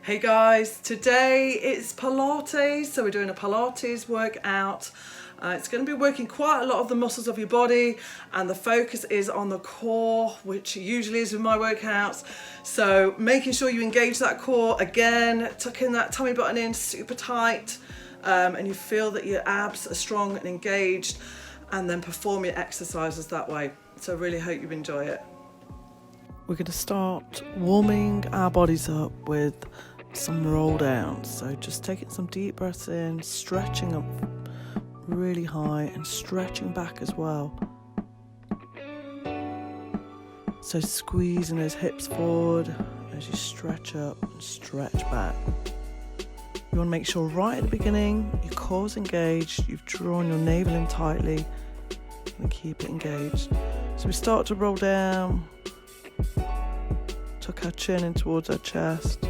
Hey guys, today it's Pilates, so we're doing a Pilates workout. It's going to be working quite a lot of the muscles of your body, and the focus is on the core, which usually is with my workouts. So making sure you engage that core again, tucking that tummy button in super tight, and you feel that your abs are strong and engaged, and then perform your exercises that way. So I really hope you enjoy it. We're going to start warming our bodies up with some roll downs. So just taking some deep breaths in, stretching up really high and stretching back as well. So squeezing those hips forward as you stretch up and stretch back. You want to make sure right at the beginning your core's engaged, you've drawn your navel in tightly and keep it engaged. So we start to roll down, tuck our chin in towards our chest.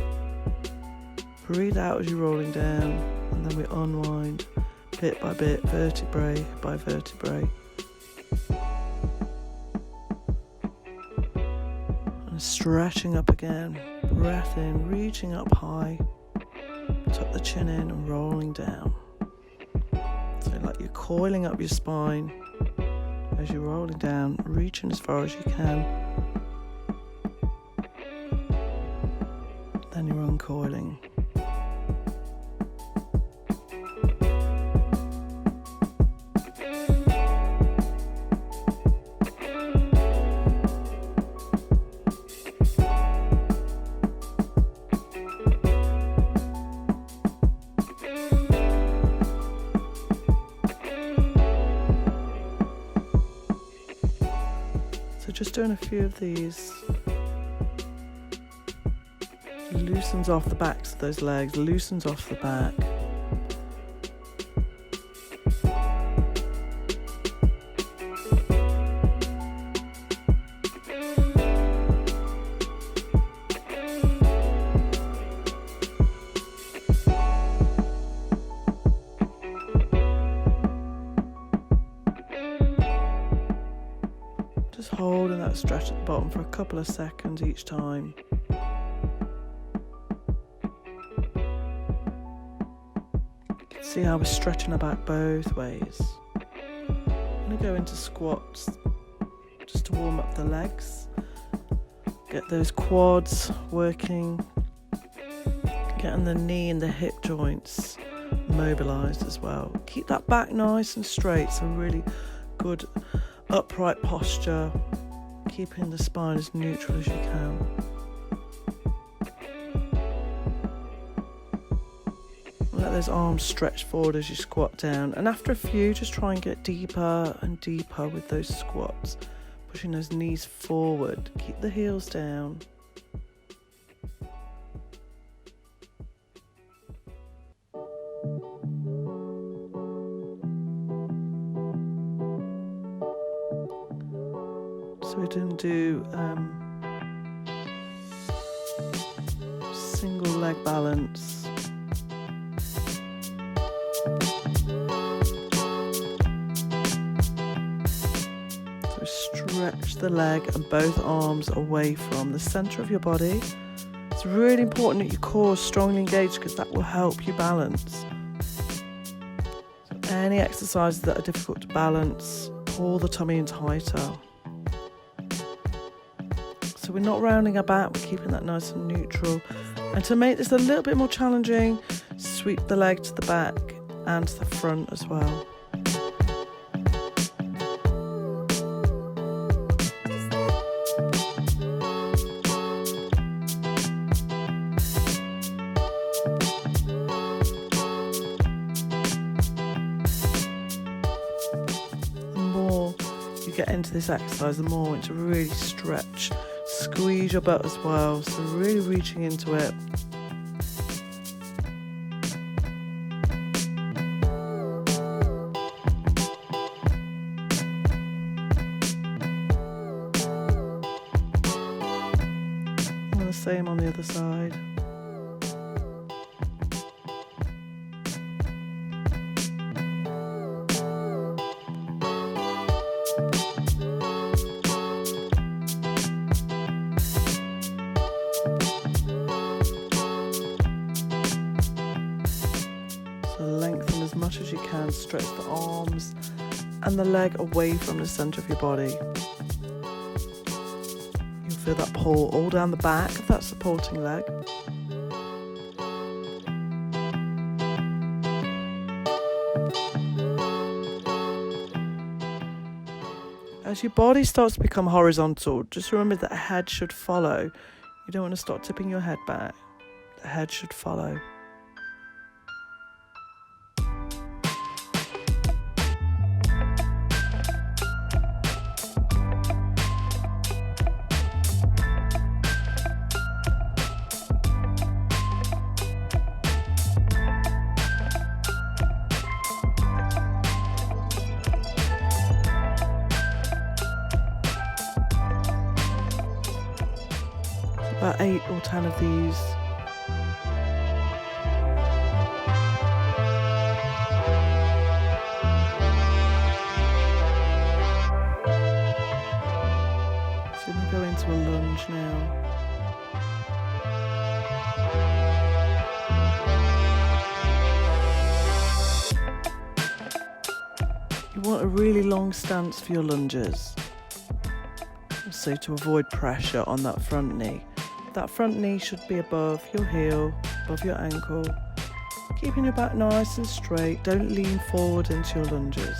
Breathe out as you're rolling down, and then we unwind bit by bit, vertebrae by vertebrae. And stretching up again, breath in, reaching up high, tuck the chin in and rolling down. So like you're coiling up your spine as you're rolling down, reaching as far as you can. Then you're uncoiling. So just doing a few of these loosens off the backs of those legs, loosens off the back. Just holding that stretch at the bottom for a couple of seconds each time. See how we're stretching our back both ways. I'm going to go into squats just to warm up the legs. Get those quads working. Getting the knee and the hip joints mobilised as well. Keep that back nice and straight, so really good upright posture. Keeping the spine as neutral as you can. Let those arms stretch forward as you squat down, and after a few just try and get deeper and deeper with those squats, pushing those knees forward. Keep the heels down. So we didn't do single leg balance. Stretch the leg and both arms away from the center of your body. It's really important that your core is strongly engaged because that will help you balance. So any exercises that are difficult to balance, pull the tummy in tighter. So we're not rounding our back, we're keeping that nice and neutral. And to make this a little bit more challenging, sweep the leg to the back and to the front as well. Get into this exercise, the more to really stretch, squeeze your butt as well, so really reaching into it. And the same on the other side. much as you can. Stretch the arms and the leg away from the centre of your body. You'll feel that pull all down the back of that supporting leg. As your body starts to become horizontal, just remember that the head should follow. You don't want to start tipping your head back. The head should follow. About 8 or 10 of these. So we go into a lunge now. You want a really long stance for your lunges, so to avoid pressure on that front knee. That front knee should be above your heel, above your ankle. Keeping your back nice and straight. Don't lean forward into your lunges.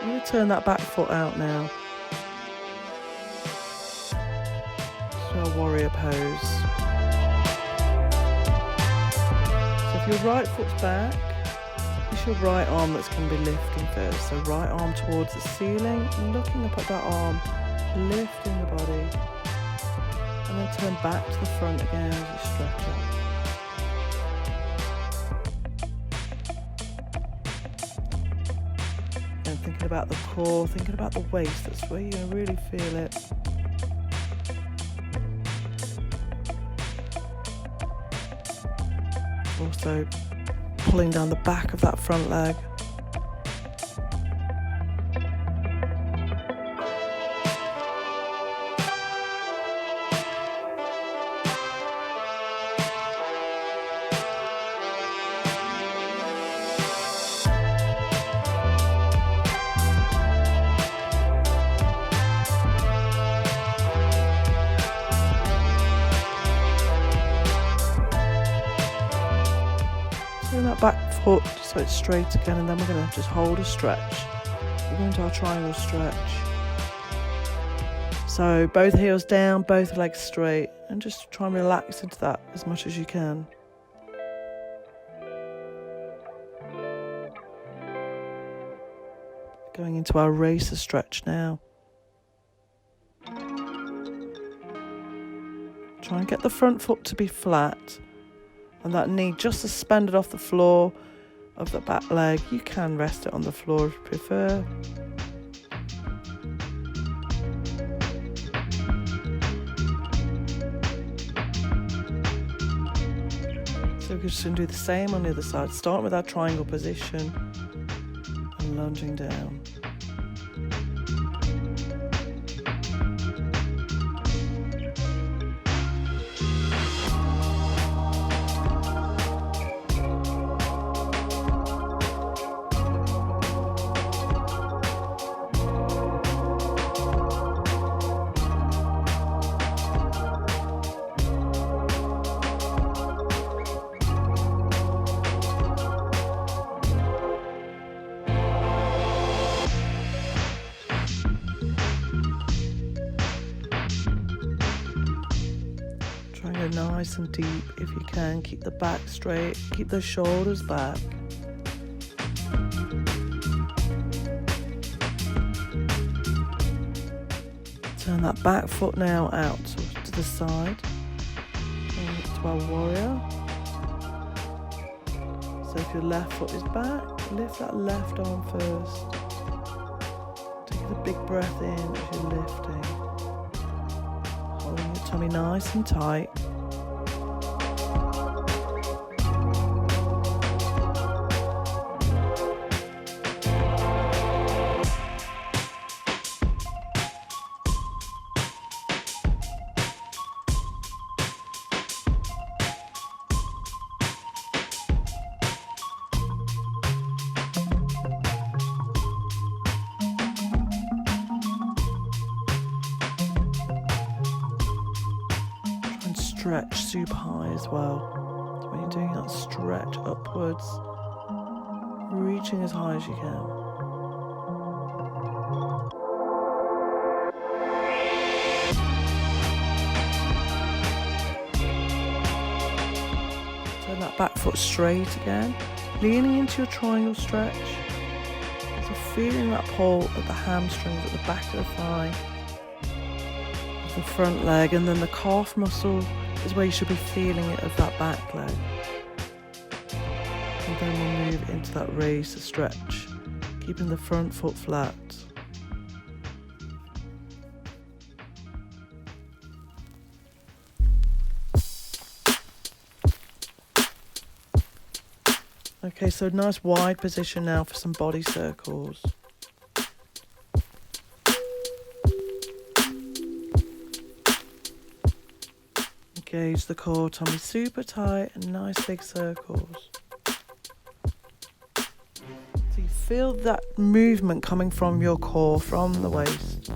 I'm going to turn that back foot out now. To our warrior pose. If your right foot's back, it's your right arm that's going to be lifting first. So right arm towards the ceiling, looking up at that arm, lifting the body. And then turn back to the front again as you stretch up. And thinking about the core, thinking about the waist, that's where you're going to really feel it. Also pulling down the back of that front leg. Turn that back foot so it's straight again, and then we're going to just hold a stretch. We're going to our triangle stretch. So both heels down, both legs straight, and just try and relax into that as much as you can. Going into our racer stretch now. Try and get the front foot to be flat. And that knee just suspended off the floor of the back leg. You can rest it on the floor if you prefer. So we're just going to do the same on the other side. Start with our triangle position and lunging down. Nice and deep if you can. Keep the back straight, keep those shoulders back. Turn that back foot now out to the side. And to our warrior. So if your left foot is back, lift that left arm first. Take a big breath in as you're lifting. Holding your tummy nice and tight. stretch super high as well. So when you're doing that stretch upwards, reaching as high as you can. Turn that back foot straight again, leaning into your triangle stretch. So feeling that pull at the hamstrings, at the back of the thigh, the front leg, and then the calf muscle is where you should be feeling it of that back leg. And then we'll move into that raise to stretch, keeping the front foot flat. Okay, so nice wide position now for some body circles. Engage the core, tummy super tight, and nice big circles. So you feel that movement coming from your core, from the waist.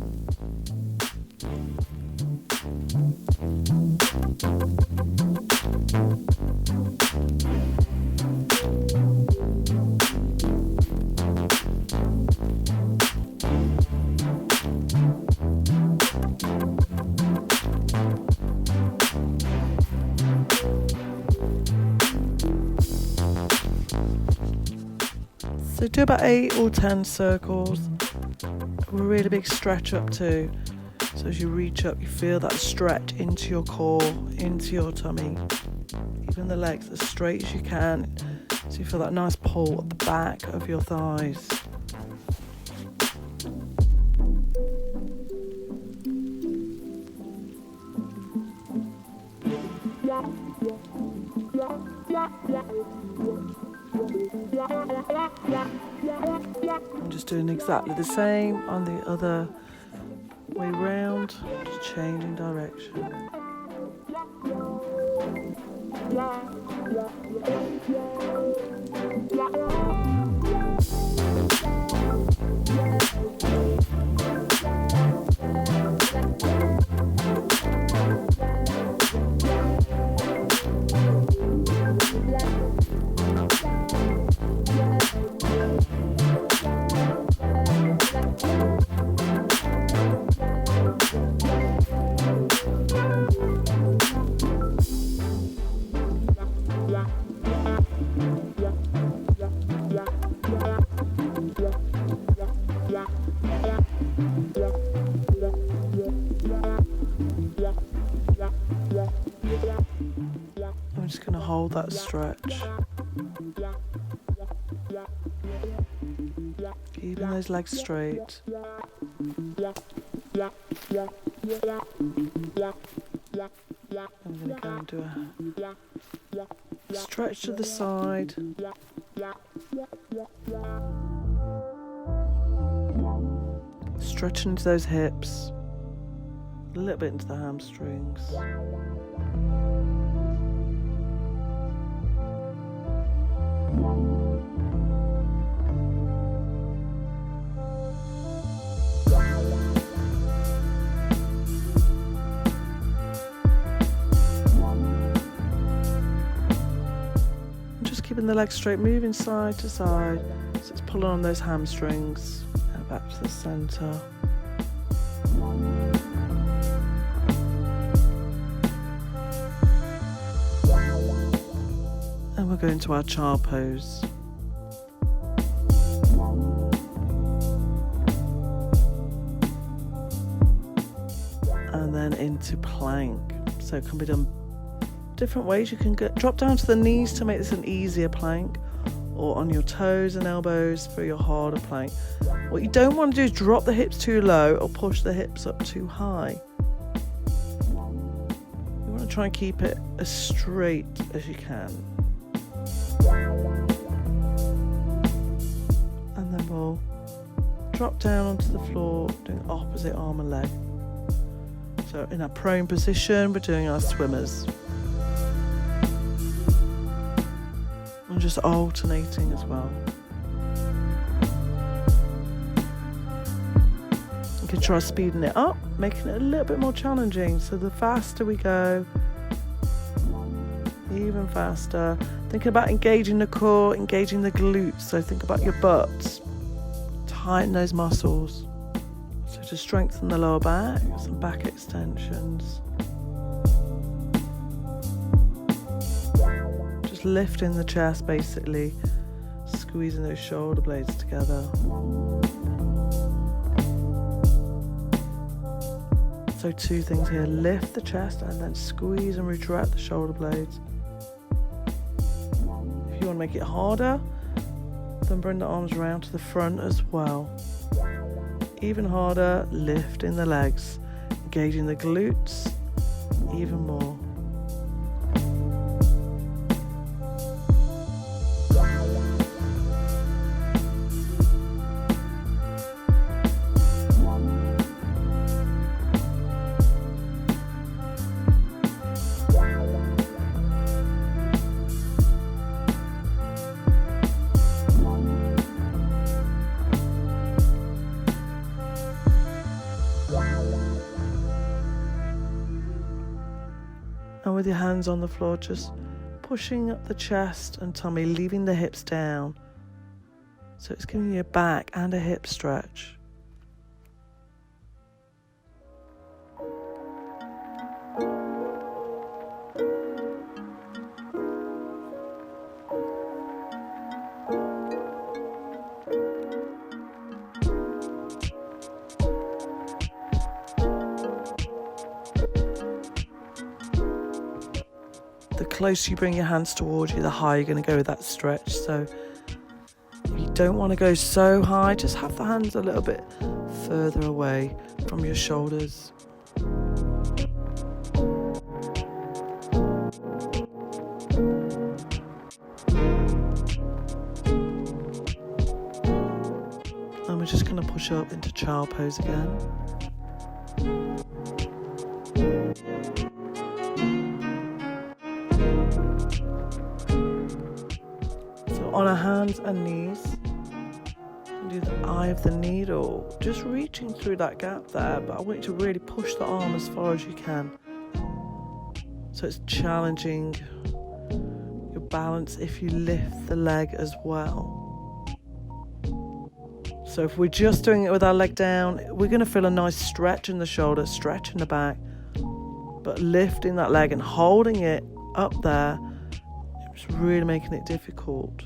So do about 8 or 10 circles. A really big stretch up too. So as you reach up, you feel that stretch into your core, into your tummy. Even the legs as straight as you can. So you feel that nice pull at the back of your thighs. I'm just doing exactly the same on the other way round, just changing direction. I'm just going to hold that stretch. Keeping those legs straight. I'm going to go and do a stretch to the side. Stretch into those hips. A little bit into the hamstrings. Keeping the legs straight, moving side to side, so it's pulling on those hamstrings and back to the centre. And we're going to our child pose. And then into plank. So it can be done different ways. You can drop down to the knees to make this an easier plank, or on your toes and elbows for your harder plank. What you don't want to do is drop the hips too low or push the hips up too high. You want to try and keep it as straight as you can. And then we'll drop down onto the floor, doing opposite arm and leg. So in our prone position, we're doing our swimmers. And just alternating as well. You can try speeding it up, making it a little bit more challenging. So the faster we go, even faster. Thinking about engaging the core, engaging the glutes. So think about your butt. Tighten those muscles. So to strengthen the lower back, some back extensions. Just lifting the chest basically, squeezing those shoulder blades together. So two things here, lift the chest and then squeeze and retract the shoulder blades. If you want to make it harder, then bring the arms around to the front as well. Even harder, lifting the legs, engaging the glutes even more. And with your hands on the floor, just pushing up the chest and tummy, leaving the hips down. So it's giving you a back and a hip stretch. The closer you bring your hands towards you, the higher you're going to go with that stretch. So if you don't want to go so high, just have the hands a little bit further away from your shoulders. And we're just going to push up into child pose again. On our hands and knees, do the eye of the needle, just reaching through that gap there, but I want you to really push the arm as far as you can. So it's challenging your balance if you lift the leg as well. So if we're just doing it with our leg down, we're going to feel a nice stretch in the shoulder, stretch in the back, but lifting that leg and holding it up there, it's really making it difficult.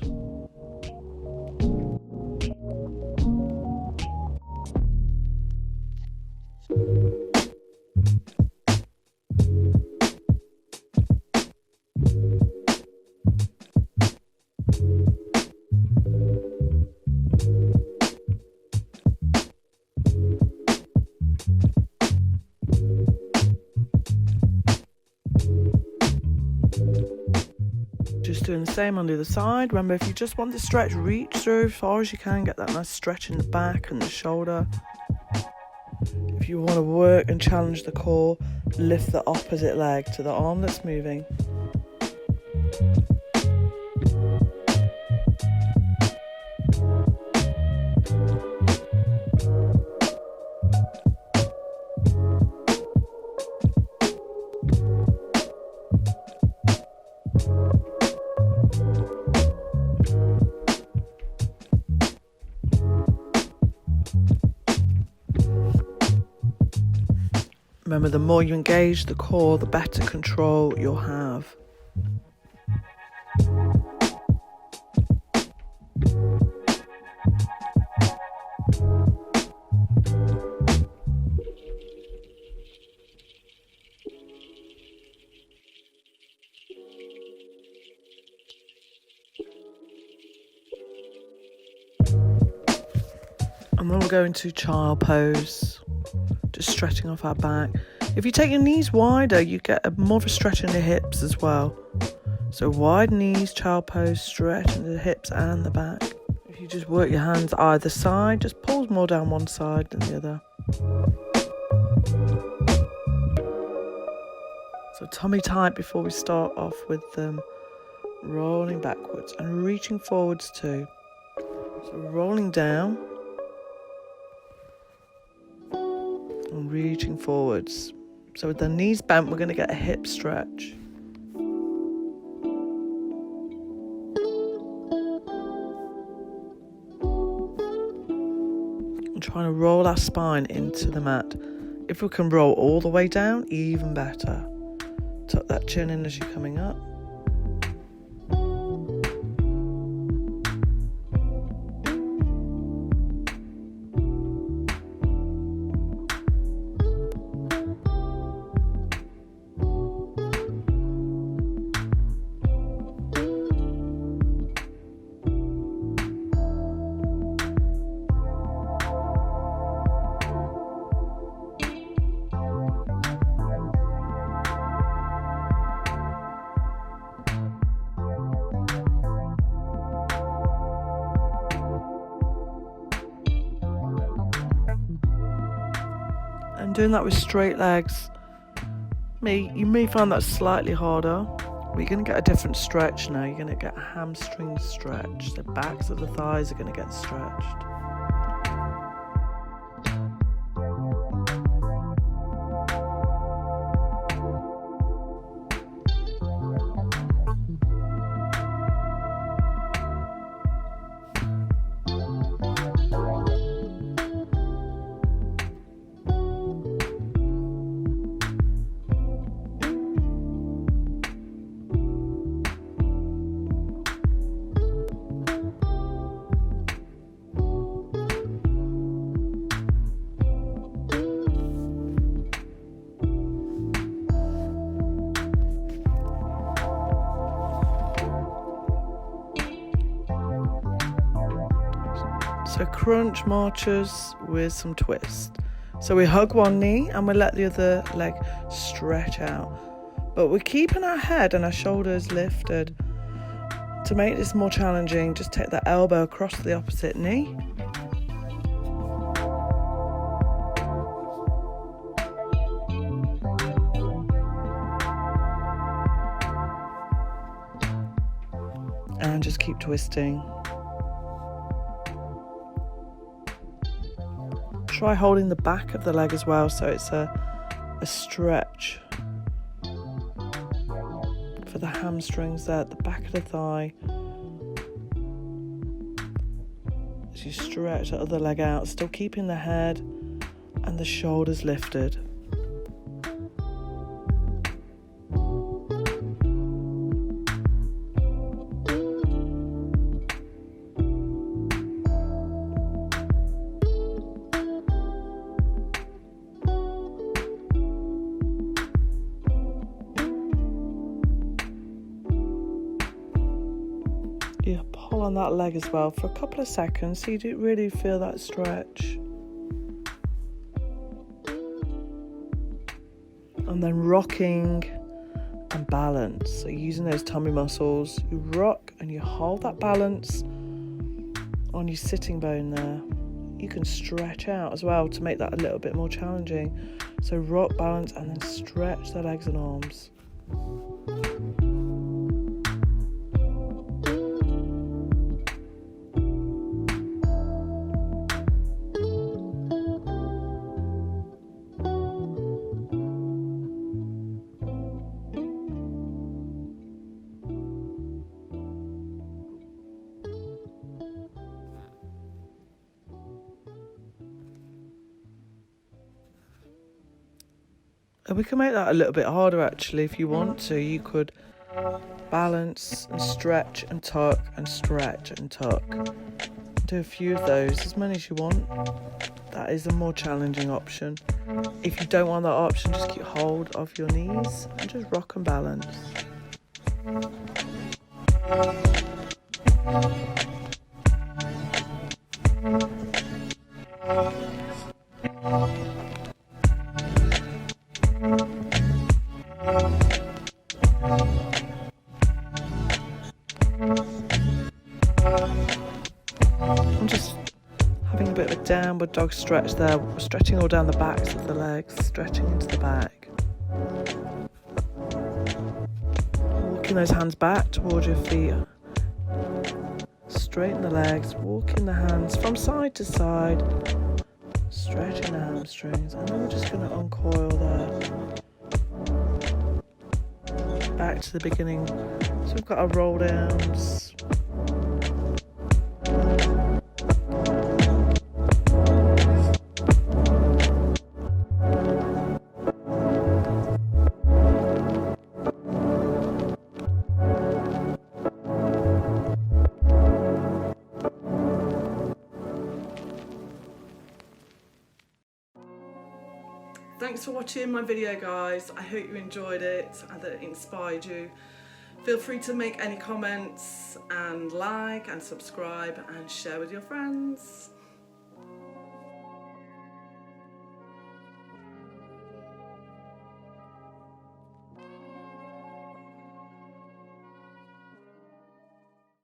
Just doing the same on the other side. Remember, if you just want the stretch, reach through as far as you can, get that nice stretch in the back and the shoulder. If you want to work and challenge the core, lift the opposite leg to the arm that's moving. Remember, the more you engage the core, the better control you'll have. And then we'll go into child pose. Just stretching off our back. If you take your knees wider, you get more of a stretch in the hips as well. So wide knees, child pose, stretch in the hips and the back. If you just work your hands either side, just pulls more down one side than the other. So tummy tight before we start off with them. Rolling backwards and reaching forwards too. So rolling down. And reaching forwards. So with the knees bent, we're going to get a hip stretch. and trying to roll our spine into the mat. If we can roll all the way down, even better. Tuck that chin in as you're coming up. And doing that with straight legs, you may find that slightly harder, but you're going to get a different stretch now. You're going to get a hamstring stretch. The backs of the thighs are going to get stretched. So crunch marches with some twist. So we hug one knee and we let the other leg stretch out. But we're keeping our head and our shoulders lifted. To make this more challenging, just take that elbow across the opposite knee. And just keep twisting. Try holding the back of the leg as well, so it's a stretch for the hamstrings there at the back of the thigh. As you stretch the other leg out, still keeping the head and the shoulders lifted. You pull on that leg as well for a couple of seconds so you do really feel that stretch. And then rocking and balance. So using those tummy muscles, you rock and you hold that balance on your sitting bone there. You can stretch out as well to make that a little bit more challenging. So rock, balance, and then stretch the legs and arms. And we can make that a little bit harder actually if you want to. You could balance and stretch and tuck and stretch and tuck. Do a few of those, as many as you want. That is a more challenging option. If you don't want that option, just keep hold of your knees and just rock and balance. I'm just having a bit of a downward dog stretch there, stretching all down the backs of the legs, stretching into the back. Walking those hands back towards your feet. Straighten the legs, walking the hands from side to side, stretching the hamstrings, and then we're just going to uncoil there. Back to the beginning. So we've got our roll downs. Thanks for watching my video, guys. I hope you enjoyed it and that it inspired you. Feel free to make any comments and like and subscribe and share with your friends.